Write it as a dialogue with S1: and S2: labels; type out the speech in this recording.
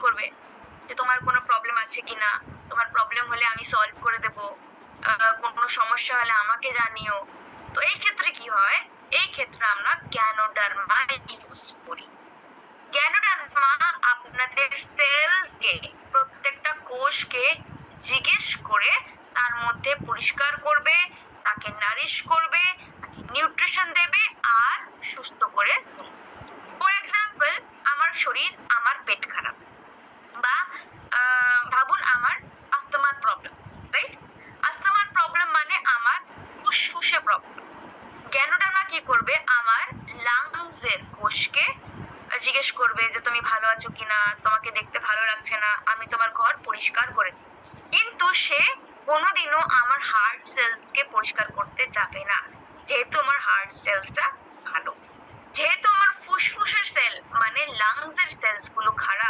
S1: করবে যে তোমার কোনো প্রবলেম আছে কিনা, তোমার প্রবলেম হলে আমি সলভ করে দেব, কোনো সমস্যা হলে আমাকে জানিও। তো এই ক্ষেত্রে কি হয়, এই ক্ষেত্রে আমরা গ্যানোডার্মা ইউজ করি। গ্যানোডার্মা আপনাদের সেলসকে, প্রত্যেকটা কোষকে জিজ্ঞেস করে তার মধ্যে পরিষ্কার করবে, তাকে নারিশ করবে, তাকে নিউট্রিশন দেবে আর সুস্থ করে তুলবে। ফর এক্সাম্পল, আমার শরীর, আমার পেট খারাপ, বা ভাবুন আমার আস্তমার প্রবলেম, রাইট? আস্তমার প্রবলেম মানে আমার ফুসফুসে প্রবলেম। গ্যানোডার্মা কি করবে, আমার লাংসের কোষকে জিজ্ঞেস করবে যে তুমি ভালো আছো কিনা, তোমাকে দেখতে ভালো লাগছে না, আমি তোমার ঘর পরিষ্কার করে দিই। কিন্তু সে কোনোদিনও আমার হার্ট সেলসকে পরিষ্কার করতে যাবে না, যেহেতু আমার হার্ট সেলসটা ভালো। যেহেতু আমার ফুসফুসের সেল মানে লাংসের সেলস গুলো খারাপ